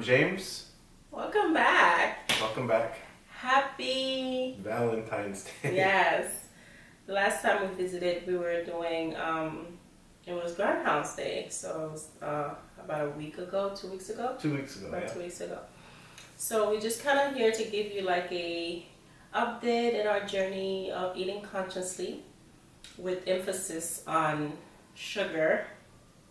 James. Welcome back. Welcome back. Happy Valentine's Day. Yes. The last time we visited, we were doing, it was Groundhouse Day. So it was about a week ago, 2 weeks ago? 2 weeks ago, About yeah. 2 weeks ago. So we're just kind of here to give you like a update in our journey of eating consciously with emphasis on sugar.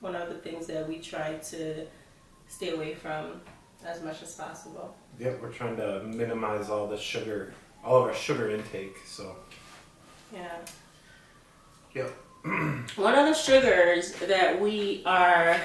One of the things that we try to stay away from as much as possible. Yep, we're trying to minimize all the sugar, all of our sugar intake, so. Yeah. Yep. One of the sugars that we are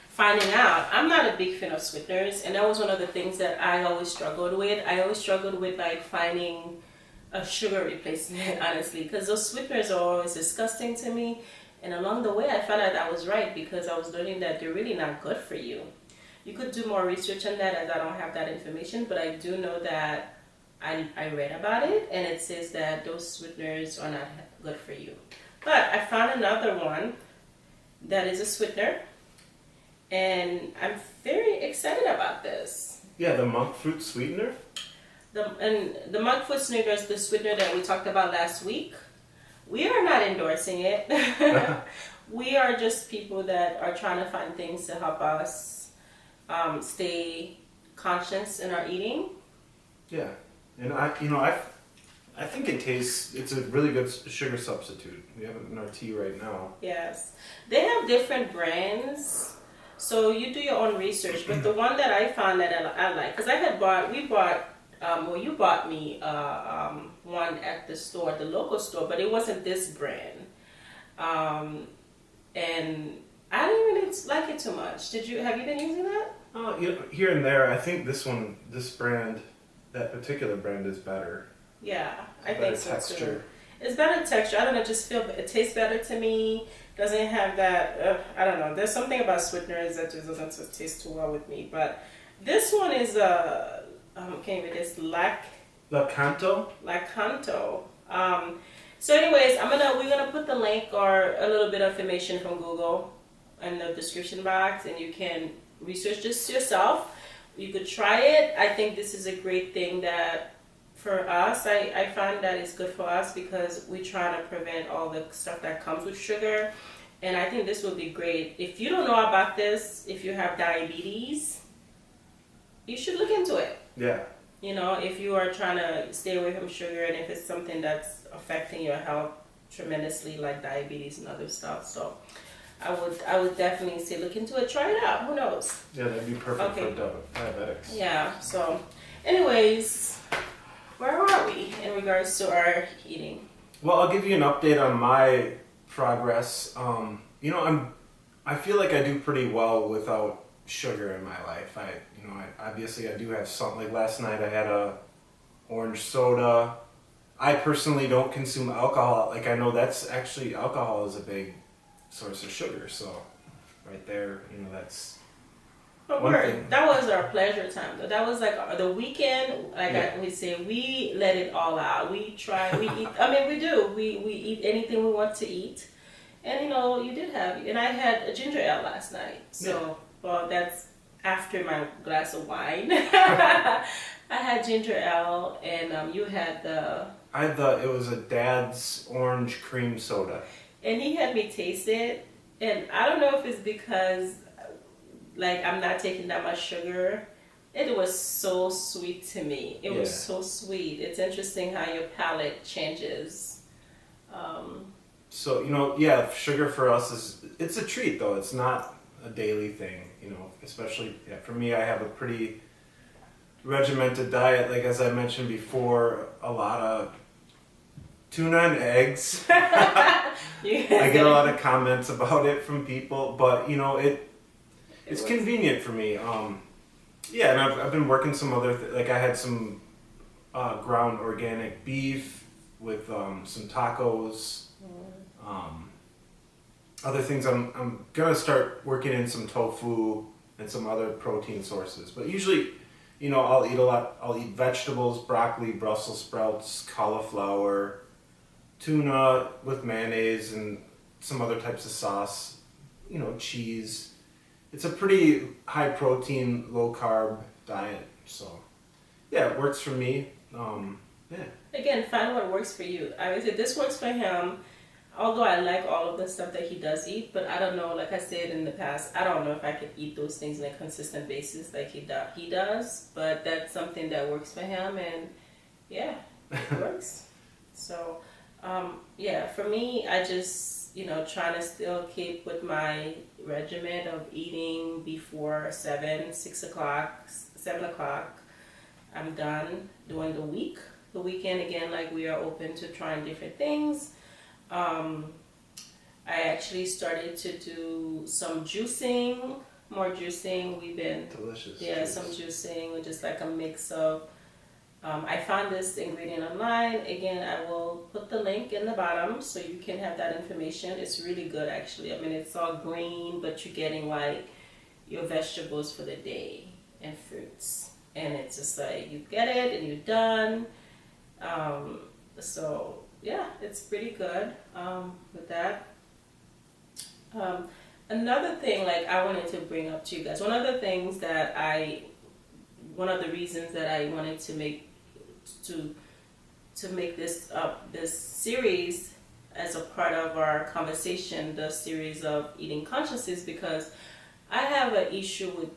finding out, I'm not a big fan of sweeteners, and that was one of the things that I always struggled with. I always struggled with like finding a sugar replacement, honestly, because those sweeteners are always disgusting to me. And along the way, I found out I was right because I was learning that they're really not good for you. You could do more research on that, as I don't have that information, but I do know that I read about it, and it says that those sweeteners are not good for you. But I found another one that is a sweetener, and I'm very excited about this. Yeah, the monk fruit sweetener. The monk fruit sweetener is the sweetener that we talked about last week. We are not endorsing it. We are just people that are trying to find things to help us stay conscious in our eating. Yeah, and I think it's a really good sugar substitute. We have it in our tea right now. Yes, they have different brands, so you do your own research. But the one that I found that I like, because you bought me one at the store, the local store, but it wasn't this brand. And I didn't really like it too much. Have you been using that? Here and there. I think this brand, that particular brand is better. Yeah, I think so texture. too. It's better texture. I don't know, just it tastes better to me. Doesn't have that, I don't know. There's something about sweeteners that just doesn't taste too well with me. But this one is Lakanto. Lakanto. So anyways, we're gonna put the link or a little bit of information from Google in the description box, and you can research this yourself. You could try it. I think this is a great thing that for us, I find that it's good for us because we try to prevent all the stuff that comes with sugar. And I think this will be great. If you don't know about this, if you have diabetes, you should look into it. Yeah. You know, if you are trying to stay away from sugar and if it's something that's affecting your health tremendously, like diabetes and other stuff. So I would definitely say look into it, try it out. Who knows? Yeah, that'd be perfect for diabetics. Yeah, so anyways, where are we in regards to our eating? Well, I'll give you an update on my progress. I feel like I do pretty well without sugar in my life. I obviously I do have something. Like last night I had a orange soda. I personally don't consume alcohol. Like I know that's actually alcohol is a big source of sugar. So right there, that's But one thing. that was our pleasure time though. That was like the weekend. We say, we let it all out. We try. We eat. I mean, we do. We eat anything we want to eat. And you did have. And I had a ginger ale last night. So well, that's after my glass of wine. I had ginger ale, and you had the. I thought it was a Dad's orange cream soda. And he had me taste it, and I don't know if it's because, like, I'm not taking that much sugar. It was so sweet to me. It was so sweet. It's interesting how your palate changes. So, sugar for us it's a treat though. It's not a daily thing, especially for me, I have a pretty regimented diet. Like, as I mentioned before, a lot of tuna and eggs. I get a lot of comments about it from people, but it's convenient for me. And I've been working some other like I had some ground organic beef with some tacos. Other things I'm gonna start working in some tofu and some other protein sources. But usually, I'll eat a lot. I'll eat vegetables, broccoli, Brussels sprouts, cauliflower, tuna with mayonnaise and some other types of sauce, cheese. It's a pretty high protein, low carb diet. So yeah, it works for me. Yeah. Again, find what works for you. I would say this works for him. Although I like all of the stuff that he does eat, but I don't know. Like I said in the past, I don't know if I could eat those things on a consistent basis like he does. But that's something that works for him, and yeah, it works. So yeah, for me, I just trying to still keep with my regimen of eating before 6 o'clock, 7 o'clock. I'm done during the week. The weekend again, like we are open to trying different things. I actually started to do some juicing, more juicing. We've been Delicious. yeah, juice. some juicing with just like a mix of. I found this ingredient online. Again, I will put the link in the bottom so you can have that information. It's really good actually. I mean, it's all green, but you're getting like your vegetables for the day and fruits. And it's just like you get it and you're done. So yeah, it's pretty good with that. Another thing like I wanted to bring up to you guys, one of the reasons that I wanted to make this series as a part of our conversation, the series of eating conscious, is because I have an issue with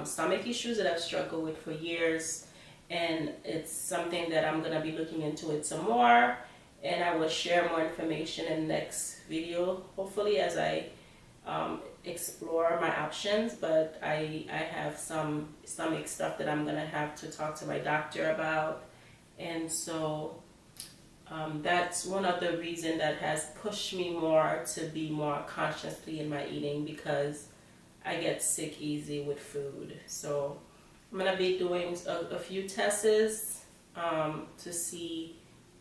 stomach issues that I've struggled with for years, and it's something that I'm gonna be looking into it some more, and I will share more information in the next video, hopefully, as I explore my options. But I have some stomach stuff that I'm gonna have to talk to my doctor about, and so that's one of the reasons that has pushed me more to be more consciously in my eating, because I get sick easy with food. So I'm gonna be doing a few tests to see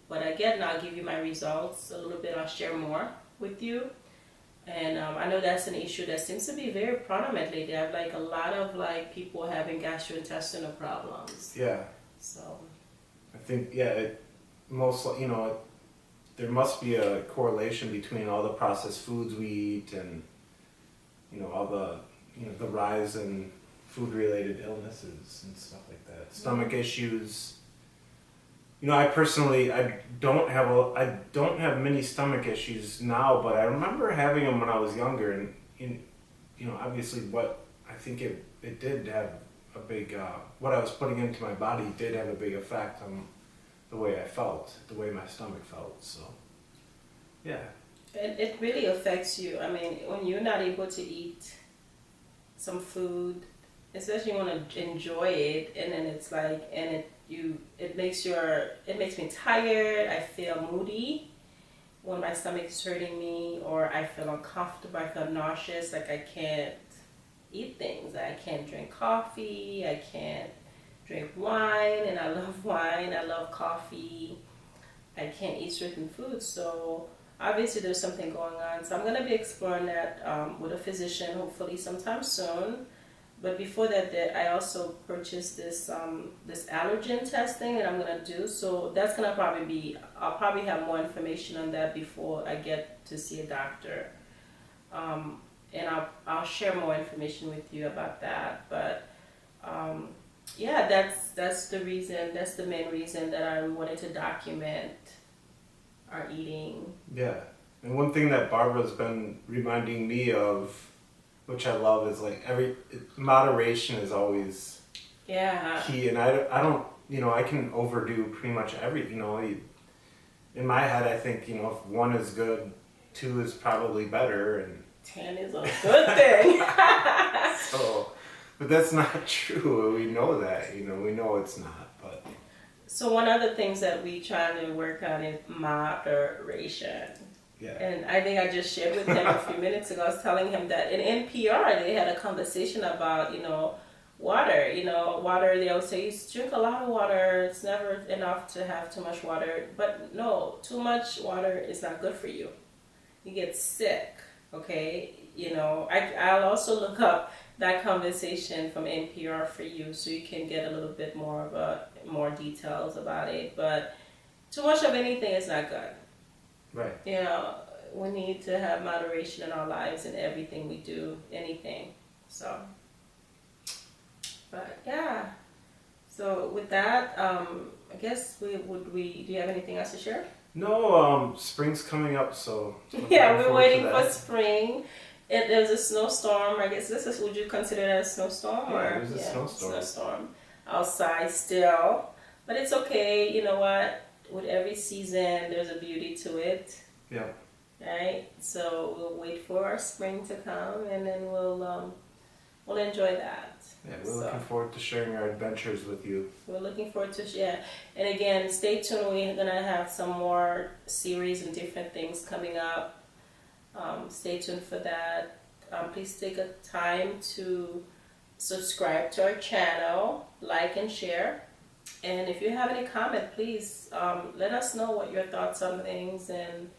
what I get, and I'll give you my results a little bit. I'll share more with you. And I know that's an issue that seems to be very prominent lately. I have like a lot of like people having gastrointestinal problems. Yeah. So I think there must be a correlation between all the processed foods we eat and all the rise in food related illnesses and stuff like that. Stomach issues. I personally don't have many stomach issues now, but I remember having them when I was younger, and obviously what I think it did have a big what I was putting into my body did have a big effect on the way I felt, the way my stomach felt. So yeah, it really affects you. I mean, when you're not able to eat some food, especially you want to enjoy it, and then it's like, and it makes me tired. I feel moody when my stomach is hurting me, or I feel uncomfortable. I feel nauseous. Like I can't eat things. I can't drink coffee. I can't drink wine, and I love wine. I love coffee. I can't eat certain foods. So obviously there's something going on. So I'm going to be exploring that with a physician, hopefully sometime soon. But before that, I also purchased this allergen testing that I'm gonna do. So that's gonna I'll probably have more information on that before I get to see a doctor. And I'll share more information with you about that. But yeah, that's the reason. That's the main reason that I wanted to document our eating. Yeah, and one thing that Barbara's been reminding me of, which I love, is like moderation is always key, and I don't I can overdo pretty much in my head I think if 1 is good, 2 is probably better, and 10 is a good thing. So, but that's not true. We know that, we know it's not, but. So one of the things that we try to work on is moderation. Yeah. And I think I just shared with him a few minutes ago. I was telling him that in NPR they had a conversation about, water. Water, they always say, you drink a lot of water. It's never enough to have too much water. But no, too much water is not good for you. You get sick, okay? I'll also look up that conversation from NPR for you so you can get a little bit more details about it. But too much of anything is not good. Right. We need to have moderation in our lives and everything we do, anything. So, But yeah. So with that, I guess do you have anything else to share? No, spring's coming up, so Yeah, looking we're forward to waiting for that. spring. There's a snowstorm. I guess would you consider that a snowstorm? Yeah, Or there's a snowstorm. snowstorm outside still. But it's okay. You know what? With every season, there's a beauty to it. Yeah. Right? So we'll wait for our spring to come, and then we'll enjoy that. Yeah, we're looking forward to sharing our adventures with you. We're looking forward to and again, stay tuned. We're gonna have some more series and different things coming up. Stay tuned for that. Please take a time to subscribe to our channel, like and share. And if you have any comment, please let us know what your thoughts on things, and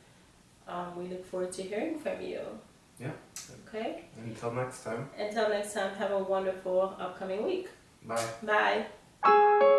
we look forward to hearing from you. Yeah. Okay? Until next time. Until next time, have a wonderful upcoming week. Bye. Bye.